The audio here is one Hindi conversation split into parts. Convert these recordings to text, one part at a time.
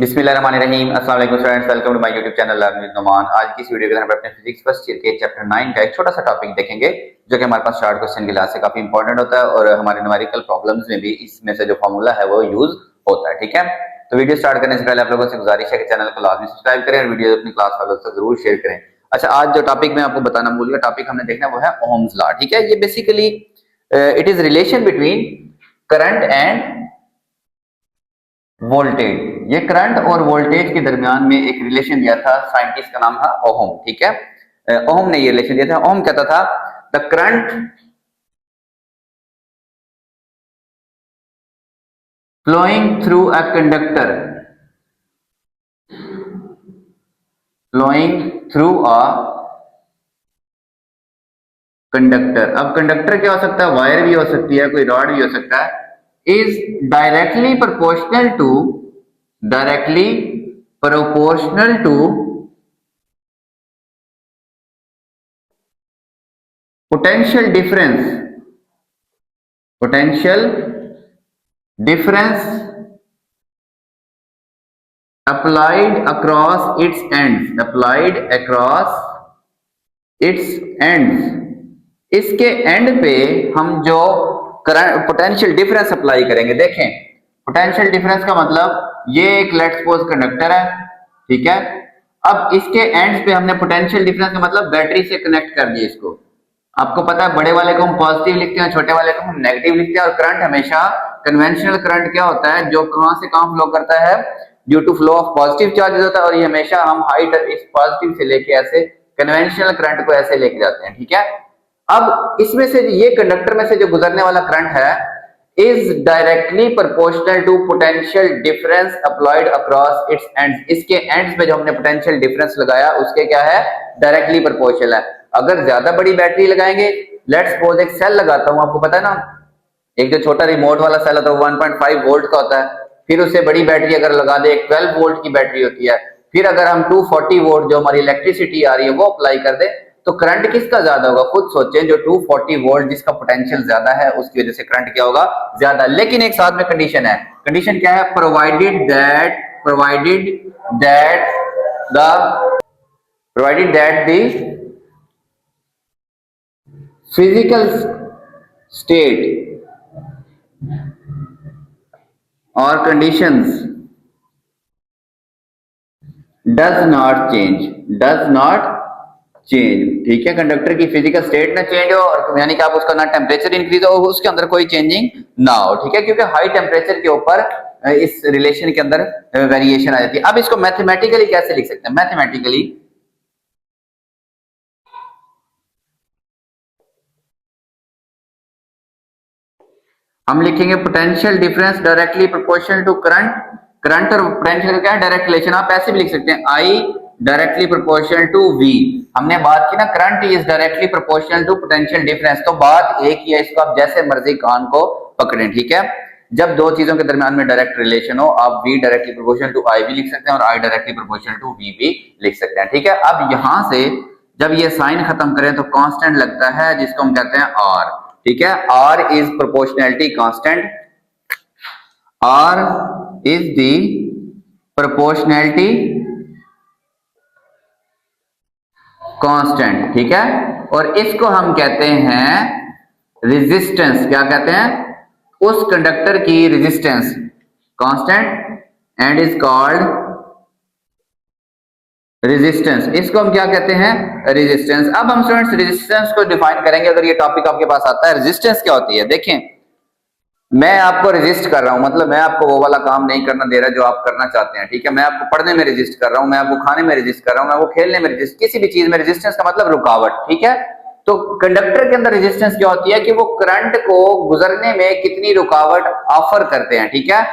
बिस्मिल्लाहिर्रहमानिर्रहीम। अस्सलाम वालेकुम students, welcome to my YouTube channel learn with Numan. आज की इस वीडियो के अंदर हम अपने फिजिक्स फर्स्ट ईयर के चैप्टर 9 का एक छोटा सा टॉपिक देखेंगे जो कि हमारे पास शॉर्ट क्वेश्चन के लिहाज से काफी इंपॉर्टेंट होता है और हमारे न्यूमेरिकल प्रॉब्लम्स में भी इसमें से जो फॉर्मूला है वो यूज होता है। ठीक है, तो वीडियो स्टार्ट करने से पहले आप लोगों से गुजारिश है कि चैनल को लाजमी सब्सक्राइब करें और वीडियो अपनी क्लास वालों से जरूर शेयर करें। अच्छा, आज जो टॉपिक मैं आपको बताना भूल गया, टॉपिक हमने देखना वो है ओह्म्स लॉ। ठीक है, ये basically it is relation between current end voltage. ये करंट और वोल्टेज के दरमियान में एक रिलेशन दिया था, साइंटिस्ट का नाम था ओहम। ठीक है, ओहम ने ये रिलेशन दिया था। ओहम कहता था the current flowing through a conductor, flowing through a conductor. अब कंडक्टर क्या हो सकता है? वायर भी हो सकती है, कोई रॉड भी हो सकता है। Is directly proportional to, directly proportional to potential difference, potential difference applied across its ends, applied across its ends। इसके एंड पे हम जो करंट पोटेंशियल डिफरेंस अप्लाई करेंगे, देखें पोटेंशियल डिफरेंस का मतलब ये एक लेट्स सपोज कंडक्टर है, ठीक है। अब इसके एंड्स पे हमने पोटेंशियल डिफरेंस का मतलब बैटरी से कनेक्ट कर दिया इसको। आपको पता है बड़े वाले को हम पॉजिटिव लिखते हैं, छोटे वाले को हम नेगेटिव लिखते हैं। और करंट हमेशा कन्वेंशनल करंट क्या होता है, जो कहां से कहां फ्लो करता है, due to flow of positive charges होता है। और ये हमेशा हम हाइट इस पॉजिटिव से लेके ऐसे कन्वेंशनल करंट को ऐसे लेके जाते हैं, ठीक है। अब इसमें से ये कंडक्टर में से जो गुजरने वाला करंट है is directly proportional to potential difference applied across its ends. इसके एंड्स पे जो हमने पोटेंशियल डिफरेंस लगाया उसके क्या है, डायरेक्टली प्रोपोर्शनल है। अगर ज्यादा बड़ी बैटरी लगाएंगे, लेट्स सपोज एक सेल लगाता हूं, आपको पता है ना, एक जो छोटा रिमोट वाला सेल होता है 1.5 वोल्ट का होता है। फिर उससे बड़ी बैटरी अगर लगा दे, एक 12 वोल्ट की बैटरी होती है। फिर अगर हम 240 वोल्ट जो हमारी इलेक्ट्रिसिटी आ रही है वो अप्लाई कर दे, तो करंट किसका ज्यादा होगा? खुद सोचें, जो 240 वोल्ट जिसका पोटेंशियल ज्यादा है उसकी वजह से करंट क्या होगा? ज्यादा। लेकिन एक साथ में कंडीशन है। कंडीशन क्या है? Provided that the physical state और कंडीशंस डज नॉट चेंज, ठीक है। कंडक्टर की फिजिकल स्टेट ना चेंज हो, और यानी कि आप उसका ना टेम्परेचर इंक्रीज हो, उसके अंदर कोई चेंजिंग ना हो, ठीक है। क्योंकि हाई टेम्परेचर के ऊपर इस रिलेशन के अंदर वेरिएशन आ जाती है। अब इसको मैथमेटिकली कैसे लिख सकते हैं? मैथमेटिकली हम लिखेंगे potential difference directly proportional to current. Current और पोटेंशियल क्या है? Direct relation. आप ऐसे भी लिख सकते हैं I directly proportional to V. हमने बात की ना current is directly proportional to potential difference, तो बात एक ही है। इसको आप जैसे मर्जी कान को पकड़ें, ठीक है। जब दो चीजों के दरमियान में डायरेक्ट रिलेशन हो, आप v directly proportional to i भी लिख सकते हैं और i directly proportional to v भी लिख सकते हैं, ठीक है। अब यहां से जब ये साइन खत्म करें तो कांस्टेंट लगता है जिसको हम कहते हैं r, ठीक है। r is proportionality constant, r is the proportionality constant, ठीक है। और इसको हम कहते हैं रेजिस्टेंस। क्या कहते हैं? उस कंडक्टर की resistance constant and is called resistance. इसको हम क्या कहते हैं? रेजिस्टेंस। अब हम स्टूडेंट्स रेजिस्टेंस को डिफाइन करेंगे। अगर ये टॉपिक आपके पास आता है, रेजिस्टेंस क्या होती है? देखें, मैं आपको रेजिस्ट कर रहा हूं, मतलब मैं आपको वो वाला काम नहीं करना दे रहा जो आप करना चाहते हैं, ठीक है। मैं आपको पढ़ने में रेजिस्ट कर रहा हूं, मैं आपको खाने में रेजिस्ट कर रहा हूं, मैं आपको खेलने में रेजिस्ट, किसी भी चीज में रेजिस्टेंस का मतलब रुकावट, ठीक है। तो कंडक्टर के अंदर रेजिस्टेंस क्या होती है कि वो करंट को गुजरने में कितनी रुकावट ऑफर करते हैं, ठीक है।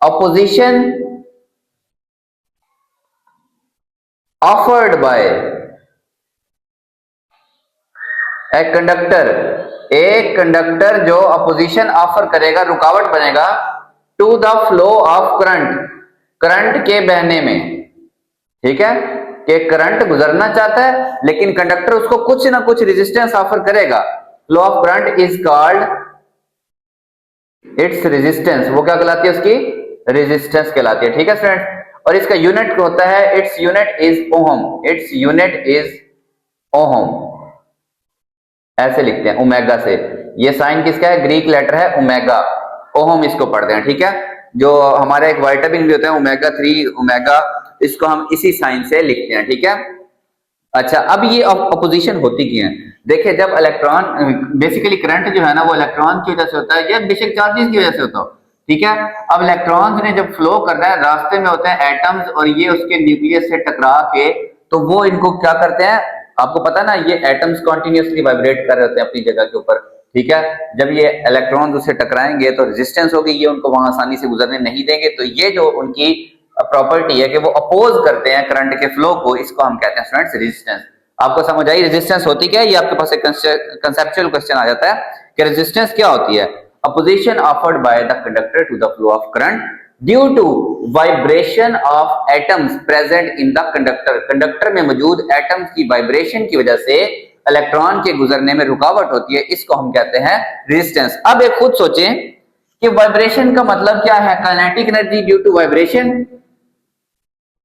Opposition offered by a conductor, एक कंडक्टर जो अपोजिशन ऑफर करेगा, रुकावट बनेगा to the flow of current, current के बहने में, ठीक है। कि करंट गुजरना चाहता है लेकिन कंडक्टर उसको कुछ ना कुछ रेजिस्टेंस ऑफर करेगा। Flow of current is called its resistance. वो क्या कहलाती है? उसकी रेजिस्टेंस कहलाती है, ठीक है स्टूडेंट। और इसका यूनिट होता है, its unit is ohm, its unit is ohm, ऐसे लिखते हैं ओमेगा से। ये साइन किसका है, ग्रीक लेटर है ओमेगा, ओहम इसको पढ़ते हैं, ठीक है। जो हमारा एक विटामिन भी होता है ओमेगा 3 ओमेगा, इसको हम इसी साइन से लिखते हैं, ठीक है। अच्छा, अब ये अपोजिशन होती क्या है, देखिए जब इलेक्ट्रॉन, बेसिकली करंट जो है ना वो इलेक्ट्रॉन की वजह से होता है या बेशक चार्जेस की वजह से होता हो, ठीक है। अब इलेक्ट्रॉन्स ने जब फ्लो करना है, रास्ते में होते हैं एटम्स और ये उसके न्यूक्लियस से टकरा के, तो वो इनको क्या करते हैं, आपको पता ना ये एटम्स कॉन्टिन्यूसली वाइब्रेट कर रहे होते हैं अपनी जगह के ऊपर, ठीक है। जब ये इलेक्ट्रॉन्स उससे टकराएंगे तो रेजिस्टेंस होगी, ये उनको वहां आसानी से गुजरने नहीं देंगे, तो ये जो उनकी प्रॉपर्टी है कि वो अपोज करते हैं करंट के फ्लो को, इसको हम कहते हैं स्टूडेंट्स रेजिस्टेंस। आपको समझ आई रेजिस्टेंस होती क्या है, ये आपके पास एक कंसेप्चुअल क्वेश्चन आ जाता है कि रेजिस्टेंस क्या होती है। Opposition offered by the conductor to the flow of current due to vibration of atoms present in the conductor, conductor में मौजूद एटम्स की वाइब्रेशन की वजह से इलेक्ट्रॉन के गुजरने में रुकावट होती है, इसको हम कहते हैं रेजिस्टेंस। अब एक खुद सोचें कि वाइब्रेशन का मतलब क्या है, kinetic energy due to vibration.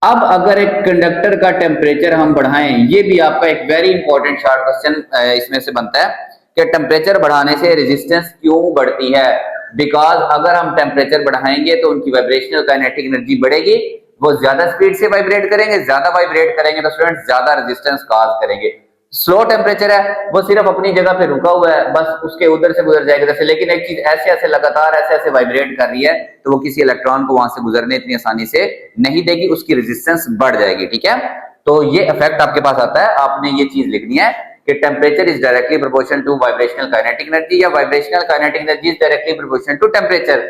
अब अगर एक कंडक्टर का टेम्परेचर हम बढ़ाएं, ये भी आपका एक वेरी इंपॉर्टेंट शॉर्ट क्वेश्चन इसमें से बनता है कि टेम्परेचर बढ़ाने से रेजिस्टेंस क्यों बढ़ती है। बिकॉज अगर हम टेम्परेचर बढ़ाएंगे तो उनकी वाइब्रेशनल काइनेटिक एनर्जी बढ़ेगी, वो ज्यादा स्पीड से वाइब्रेट करेंगे, ज्यादा वाइब्रेट करेंगे तो स्टूडेंट्स ज्यादा रेजिस्टेंस कॉज करेंगे। स्लो टेम्परेचर है, वो सिर्फ अपनी जगह पे रुका हुआ है, बस उसके उधर से गुजर जाएगा जैसे, लेकिन एक चीज ऐसे ऐसे लगातार ऐसे ऐसे वाइब्रेट कर रही है तो वो किसी इलेक्ट्रॉन को वहां से गुजरने इतनी आसानी से नहीं देगी, उसकी रेजिस्टेंस बढ़ जाएगी, ठीक है। तो ये इफेक्ट आपके पास आता है, आपने ये चीज लिखनी है कि temperature is directly proportional to vibrational kinetic energy, या vibrational kinetic energy is directly proportional to temperature.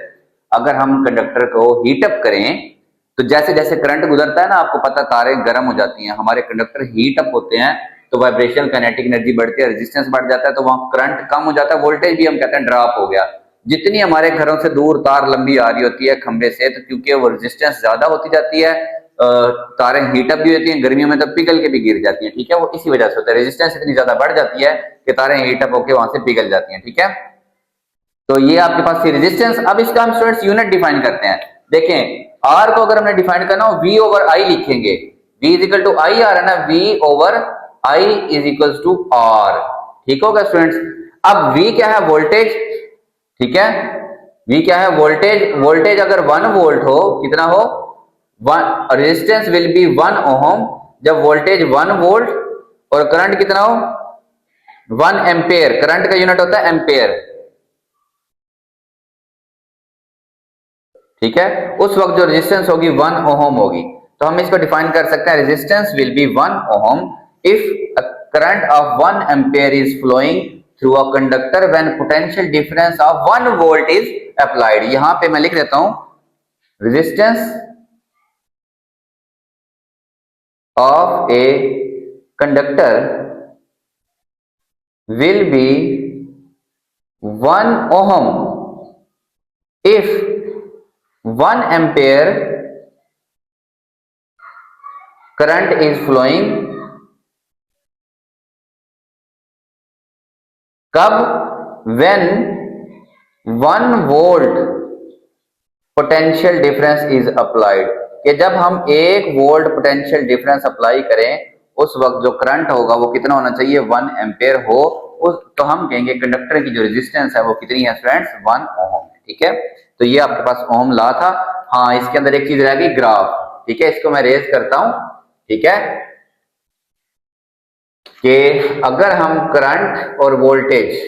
अगर हम कंडक्टर को हीट अप करें तो जैसे जैसे करंट गुजरता है ना, आपको पता तारे गर्म हो जाती हैं, हमारे कंडक्टर हीट अप होते हैं तो वाइब्रेशनल काइनेटिक एनर्जी बढ़ती है, रेजिस्टेंस बढ़ जाता है, तो वहां करंट कम हो जाता है, वोल्टेज भी हम कहते हैं ड्रॉप हो गया। जितनी हमारे घरों से दूर तार लंबी आ रही होती है खंबे से, तो क्योंकि वो रेजिस्टेंस ज्यादा होती जाती है, तारें हीटअप भी होती हैं, गर्मियों में तो पिघल के भी गिर जाती हैं, ठीक है। वो इसी वजह से होता है, रेजिस्टेंस इतनी ज्यादा बढ़ जाती है कि तारें हीटअप होकर वहां से पिघल जाती हैं, ठीक है। तो ये आपके पास थी रेजिस्टेंस। अब इसका हम स्टूडेंट्स यूनिट डिफाइन करते हैं। देखें आर को अगर हमने डिफाइन करना हो वी ओवर आई लिखेंगे, V is equal to I R है ना, V over I is equal to R, ठीक होगा स्टूडेंट्स। अब V क्या है, वोल्टेज, ठीक है। V क्या है, वोल्टेज, वोल्टेज अगर 1 वोल्ट हो, कितना हो, 1, रेजिस्टेंस विल बी 1 ओहम, जब वोल्टेज 1 वोल्ट और करंट कितना हो 1 एम्पेयर, करंट का यूनिट होता है एम्पेयर, ठीक है। उस वक्त जो रेजिस्टेंस होगी 1 ओहम होगी, तो हम इसको डिफाइन कर सकते हैं, resistance will be 1 ohm if a current of 1 ampere is flowing through a conductor when potential difference of 1 volt is applied. यहां पे मैं लिख देता हूं, resistance of a conductor will be 1 ohm if 1 ampere current is flowing, कब, when 1 volt potential difference is applied, कि जब हम 1 वोल्ट पोटेंशियल डिफरेंस अप्लाई करें उस वक्त जो करंट होगा वो कितना होना चाहिए, 1 एम्पेयर हो, उस तो हम कहेंगे कंडक्टर की जो रेजिस्टेंस है वो कितनी है स्टूडेंट्स, 1 ओम, ठीक है। तो ये आपके पास ओम लॉ था। हाँ, इसके अंदर एक चीज रह गई, ग्राफ, ठीक है, इसको मैं रेज करता हूं, ठीक है, कि अगर हम करंट और वोल्टेज,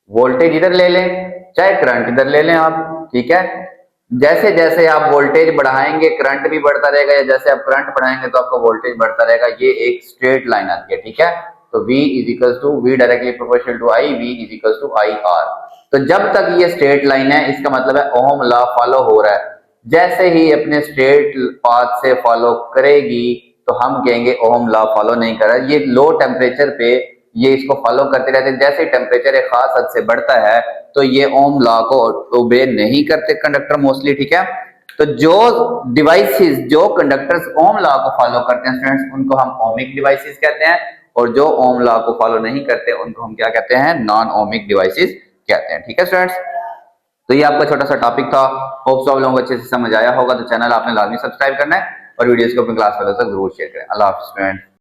वोल्टेज इधर ले लें चाहे करंट इधर ले लें आप, ठीक है, जैसे जैसे आप वोल्टेज बढ़ाएंगे करंट भी बढ़ता रहेगा, या जैसे आप करंट बढ़ाएंगे तो आपका वोल्टेज बढ़ता रहेगा, ये एक स्ट्रेट लाइन आती है, ठीक है। तो V is equal to V directly proportional to I, V is equal to I R। तो जब तक ये स्ट्रेट लाइन है इसका मतलब है ओम लॉ फॉलो हो रहा है, जैसे ही अपने स्ट्रेट पाथ से फॉलो करेगी तो हम कहेंगे ओम लॉ फॉलो नहीं कर रहा। ये लो टेम्परेचर पे ये इसको फॉलो करते रहते हैं, जैसे टेम्परेचर एक खास हद से बढ़ता है तो ये ओम लॉ को ओबे नहीं करते कंडक्टर मोस्टली, ठीक है। तो जो डिवाइसेस, जो कंडक्टर्स ओम लॉ को फॉलो करते हैं स्टूडेंट्स, उनको हम ओमिक डिवाइसेस कहते हैं, और जो ओम लॉ को फॉलो नहीं करते उनको हम क्या कहते हैं, नॉन ओमिक डिवाइसेस कहते हैं, ठीक है स्टूडेंट्स। तो ये आपका छोटा सा टॉपिक था, होप्स आप लोगों को अच्छे से समझ आया होगा। तो चैनल आपने लाजमी सब्सक्राइब करना है, और वीडियोस को अपने क्लास वालों तक जरूर शेयर करें। अल्लाह हाफिज़ फ्रेंड्स।